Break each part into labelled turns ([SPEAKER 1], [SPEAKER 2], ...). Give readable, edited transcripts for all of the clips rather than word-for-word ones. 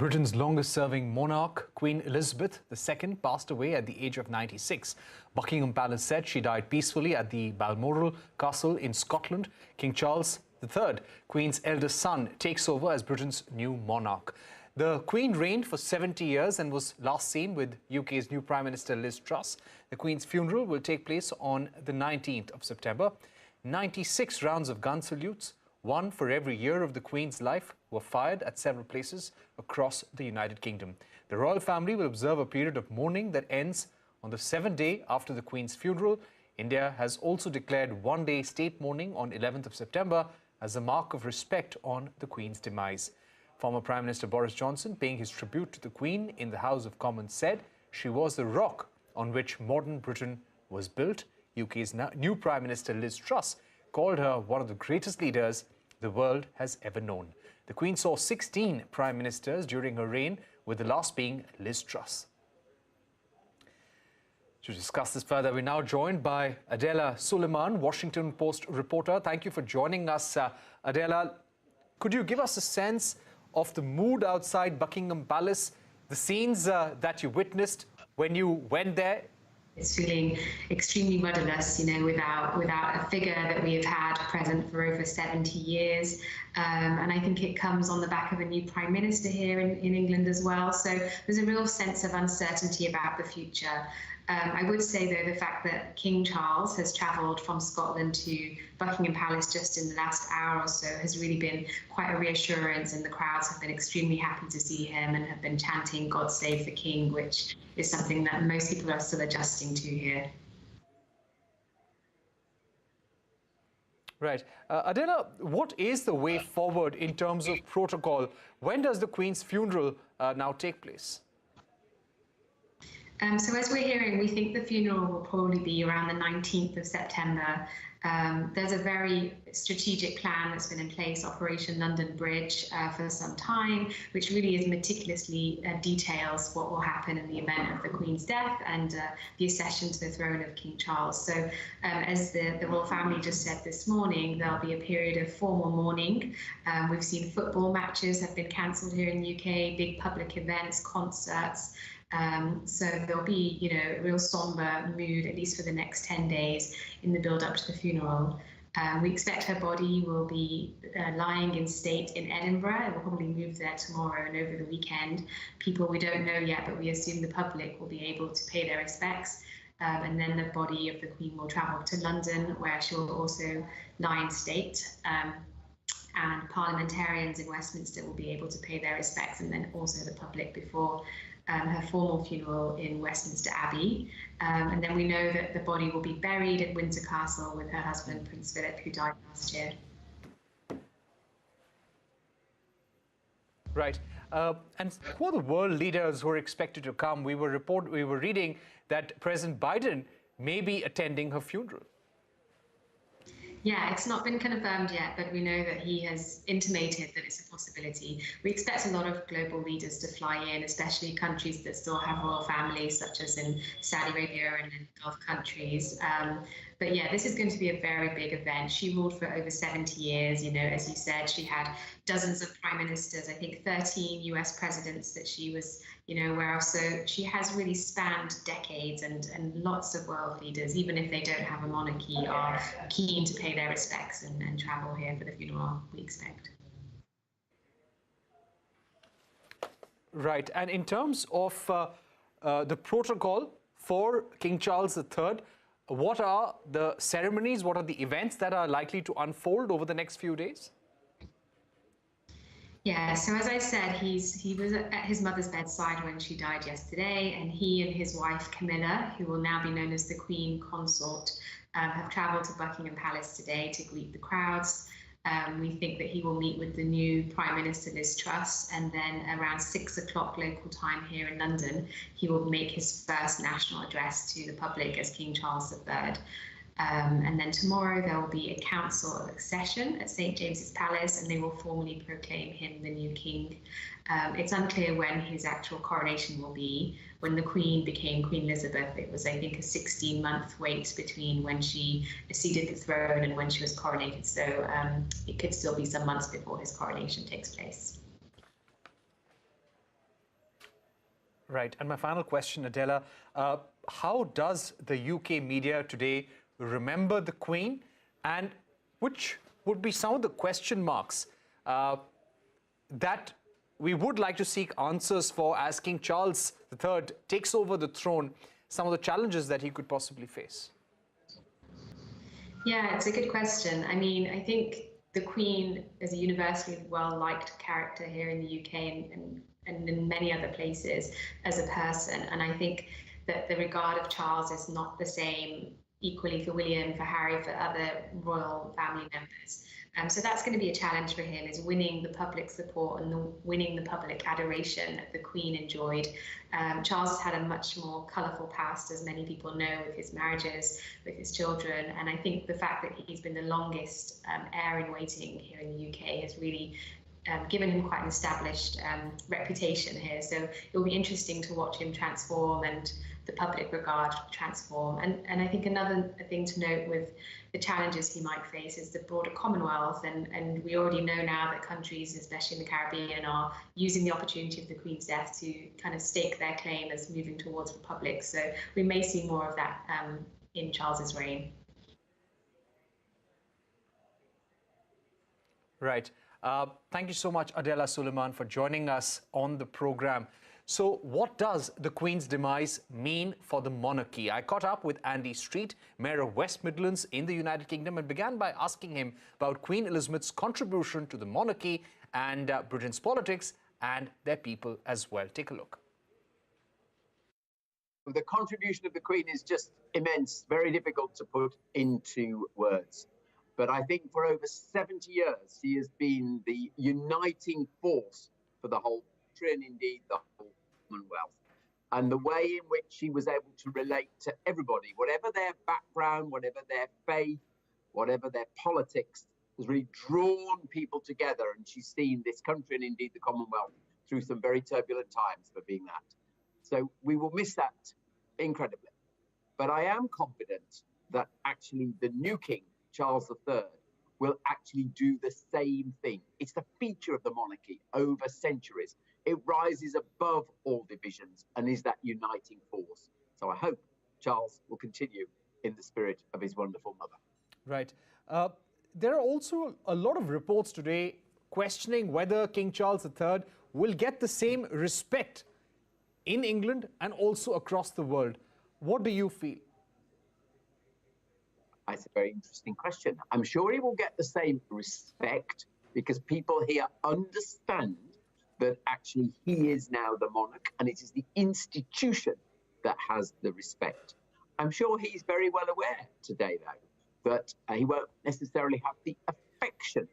[SPEAKER 1] Britain's longest-serving monarch, Queen Elizabeth II, passed away at the age of 96. Buckingham Palace said she died peacefully at the Balmoral Castle in Scotland. King Charles III, Queen's eldest son, takes over as Britain's new monarch. The Queen reigned for 70 years and was last seen with UK's new Prime Minister Liz Truss. The Queen's funeral will take place on the 19th of September. 96 rounds of gun salutes, one for every year of the Queen's life, were fired at several places across the United Kingdom. The royal family will observe a period of mourning that ends on the 7th day after the Queen's funeral. India has also declared one-day state mourning on 11th of September as a mark of respect on the Queen's demise. Former Prime Minister Boris Johnson, paying his tribute to the Queen in the House of Commons, said she was the rock on which modern Britain was built. UK's new Prime Minister Liz Truss called her one of the greatest leaders the world has ever known. The Queen saw 16 Prime Ministers during her reign, with the last being Liz Truss. To discuss this further, we're now joined by Adela Suleiman, Washington Post reporter. Thank you for joining us, Adela. Could you give us a sense of the mood outside Buckingham Palace, the scenes that you witnessed when you went there?
[SPEAKER 2] It's feeling extremely rudderless, without a figure that we have had present for over 70 years. And I think it comes on the back of a new Prime Minister here in England as well. So there's a real sense of uncertainty about the future. I would say, though, the fact that King Charles has travelled from Scotland to Buckingham Palace just in the last hour or so has really been quite a reassurance, and the crowds have been extremely happy to see him and have been chanting "God Save the King," which is something that most people are still adjusting to here.
[SPEAKER 1] Right. Adela, what is the way forward in terms of protocol? When does the Queen's funeral now take place?
[SPEAKER 2] So as we're hearing, we think the funeral will probably be around the 19th of September. There's a very strategic plan that's been in place, Operation London Bridge, for some time, which really is meticulously details what will happen in the event of the Queen's death and the accession to the throne of King Charles. So as the royal family just said this morning, there'll be a period of formal mourning. We've seen football matches have been cancelled here in the UK, big public events, concerts. So there'll be, a real somber mood, at least for the next 10 days in the build-up to the funeral. We expect her body will be lying in state in Edinburgh. It will probably move there tomorrow and over the weekend. People we don't know yet, but we assume the public will be able to pay their respects. And then the body of the Queen will travel to London, where she will also lie in state. And parliamentarians in Westminster will be able to pay their respects, and then also the public before her formal funeral in Westminster Abbey. And then we know that the body will be buried at Windsor Castle with her husband, Prince Philip, who died last year.
[SPEAKER 1] Right. And who are the world leaders who are expected to come? We were reading that President Biden may be attending her funeral.
[SPEAKER 2] Yeah, it's not been confirmed yet, but we know that he has intimated that it's a possibility. We expect a lot of global leaders to fly in, especially countries that still have royal families, such as in Saudi Arabia and in Gulf countries. But yeah, this is going to be a very big event. She ruled for over 70 years. As you said, she had dozens of prime ministers, I think 13 US presidents that she was, aware of. So she has really spanned decades, and lots of world leaders, even if they don't have a monarchy, are keen to pay their respects and travel here for the funeral, we expect.
[SPEAKER 1] Right. And in terms of the protocol for King Charles III, what are the ceremonies, what are the events that are likely to unfold over the next few days?
[SPEAKER 2] Yeah, so as I said, he was at his mother's bedside when she died yesterday, and he and his wife Camilla, who will now be known as the Queen Consort, have travelled to Buckingham Palace today to greet the crowds. We think that he will meet with the new Prime Minister Liz Truss, and then around 6 o'clock local time here in London, he will make his first national address to the public as King Charles III. And then tomorrow there will be a council of accession at St James's Palace, and they will formally proclaim him the new king. It's unclear when his actual coronation will be. When the Queen became Queen Elizabeth, it was, I think, a 16-month wait between when she acceded the throne and when she was coronated. So it could still be some months before his coronation takes place.
[SPEAKER 1] Right. And my final question, Adela, how does the UK media today remember the Queen, and which would be some of the question marks that we would like to seek answers for as King Charles III takes over the throne, some of the challenges that he could possibly face?
[SPEAKER 2] Yeah, it's a good question. I mean, I think the Queen is a universally well-liked character here in the UK and in many other places as a person. And I think that the regard of Charles is not the same equally for William, for Harry, for other royal family members. So that's going to be a challenge for him, is winning the public support and winning the public adoration that the Queen enjoyed. Charles has had a much more colourful past, as many people know, with his marriages, with his children. And I think the fact that he's been the longest heir in waiting here in the UK has really given him quite an established reputation here. So it will be interesting to watch him transform and the public regard transform. And I think another thing to note with the challenges he might face is the broader Commonwealth. And we already know now that countries, especially in the Caribbean, are using the opportunity of the Queen's death to kind of stake their claim as moving towards republic. So we may see more of that in Charles's reign.
[SPEAKER 1] Right. Thank you so much, Adela Suleiman, for joining us on the program. So what does the Queen's demise mean for the monarchy? I caught up with Andy Street, Mayor of West Midlands in the United Kingdom, and began by asking him about Queen Elizabeth's contribution to the monarchy and Britain's politics and their people as well. Take a look.
[SPEAKER 3] The contribution of the Queen is just immense, very difficult to put into words. But I think for over 70 years, she has been the uniting force for the whole country and indeed the whole Commonwealth. And the way in which she was able to relate to everybody, whatever their background, whatever their faith, whatever their politics, has really drawn people together. And she's seen this country and indeed the Commonwealth through some very turbulent times for being that. So we will miss that incredibly. But I am confident that actually the new king, Charles III, will actually do the same thing. It's the feature of the monarchy over centuries. It rises above all divisions and is that uniting force. So I hope Charles will continue in the spirit of his wonderful mother.
[SPEAKER 1] Right. There are also a lot of reports today questioning whether King Charles III will get the same respect in England and also across the world. What do you feel?
[SPEAKER 3] That's a very interesting question. I'm sure he will get the same respect because people here understand that actually he is now the monarch and it is the institution that has the respect. I'm sure he's very well aware today, though, that he won't necessarily have the affection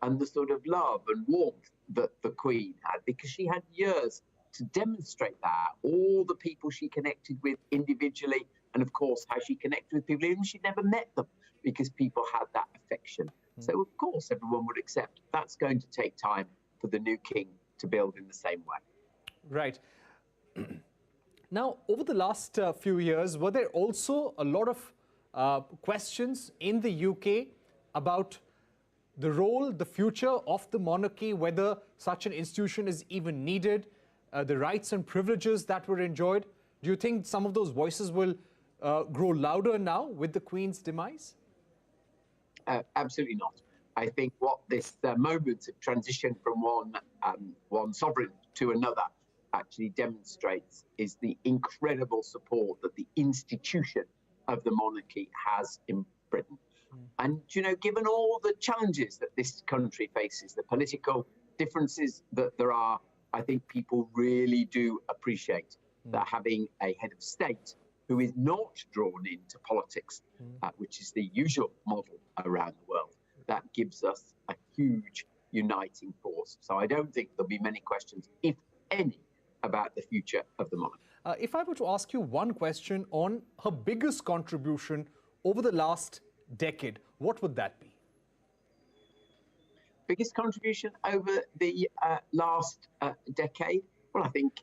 [SPEAKER 3] and the sort of love and warmth that the Queen had, because she had years to demonstrate that. All the people she connected with individually, and of course how she connected with people even she'd never met them, because people had that affection. So of course everyone would accept that's going to take time for the new king to build in the same way.
[SPEAKER 1] Right. Now, over the last few years, were there also a lot of questions in the UK about the role, the future of the monarchy, whether such an institution is even needed, the rights and privileges that were enjoyed? Do you think some of those voices will grow louder now with the Queen's demise?
[SPEAKER 3] Absolutely not. I think what this moment of transition from one sovereign to another actually demonstrates is the incredible support that the institution of the monarchy has in Britain. And, you know, given all the challenges that this country faces, the political differences that there are, I think people really do appreciate that having a head of state who is not drawn into politics, which is the usual model around the world, that gives us a huge uniting force. So I don't think there'll be many questions, if any, about the future of the monarchy.
[SPEAKER 1] If I were to ask you one question on her biggest contribution over the last decade, what would that be?
[SPEAKER 3] Biggest contribution over the last decade? Well, I think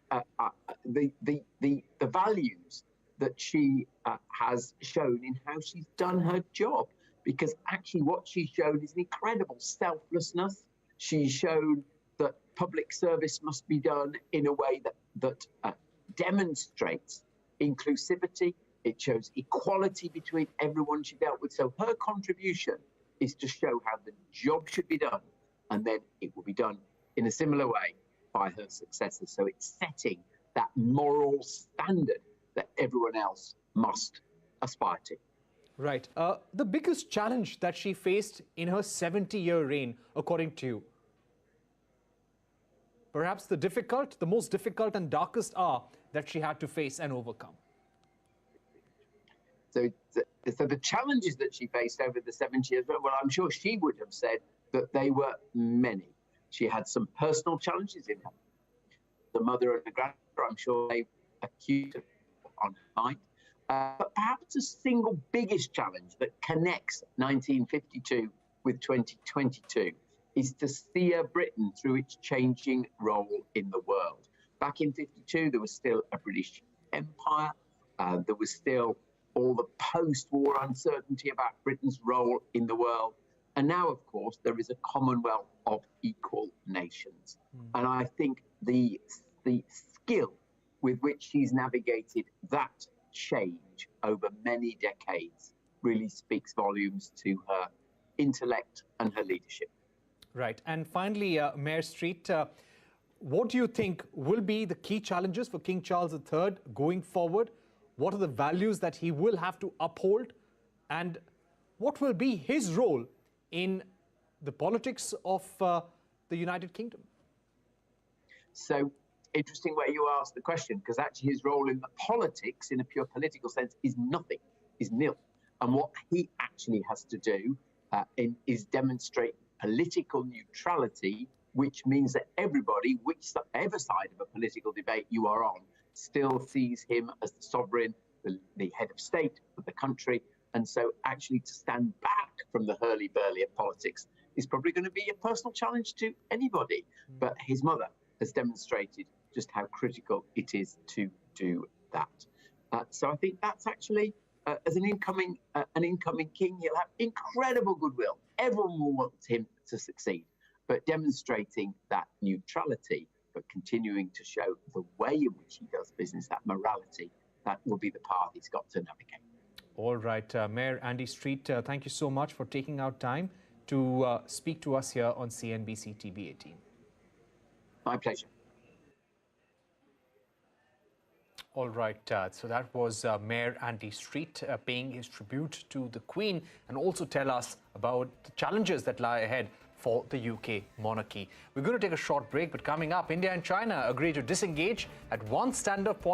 [SPEAKER 3] the values that she has shown in how she's done her job, because actually what she's shown is an incredible selflessness. She's shown that public service must be done in a way that demonstrates inclusivity. It shows equality between everyone she dealt with. So her contribution is to show how the job should be done, and then it will be done in a similar way by her successors. So it's setting that moral standard that everyone else must aspire to.
[SPEAKER 1] Right. The biggest challenge that she faced in her 70-year reign, according to you? Perhaps the most difficult and darkest hour that she had to face and overcome.
[SPEAKER 3] So the challenges that she faced over the 70 years, well, I'm sure she would have said that they were many. She had some personal challenges in her. The mother and the grandmother, I'm sure they acute on her mind. But perhaps the single biggest challenge that connects 1952 with 2022 is to steer Britain through its changing role in the world. Back in 52, there was still a British Empire. There was still all the post-war uncertainty about Britain's role in the world. And now, of course, there is a Commonwealth of equal nations. And I think the skill with which she's navigated that change over many decades really speaks volumes to her intellect and her leadership.
[SPEAKER 1] Right. And finally, Mayor Street, what do you think will be the key challenges for King Charles III going forward? What are the values that he will have to uphold? And what will be his role in the politics of the United Kingdom? So,
[SPEAKER 3] interesting way you asked the question, because actually his role in the politics, in a pure political sense, is nothing, is nil. And what he actually has to do is demonstrate political neutrality, which means that everybody, whichever side of a political debate you are on, still sees him as the sovereign, the head of state of the country. And so actually to stand back from the hurly-burly of politics is probably going to be a personal challenge to anybody. But his mother has demonstrated just how critical it is to do that. So I think that's actually, as an incoming king, he'll have incredible goodwill. Everyone will want him to succeed, but demonstrating that neutrality, but continuing to show the way in which he does business, that morality, that will be the path he's got to navigate.
[SPEAKER 1] All right, Mayor Andy Street, thank you so much for taking out time to speak to us here on CNBC-TV18.
[SPEAKER 3] My pleasure.
[SPEAKER 1] All right, so that was Mayor Andy Street paying his tribute to the Queen and also tell us about the challenges that lie ahead for the UK monarchy. We're going to take a short break, but coming up, India and China agree to disengage at one standoff point.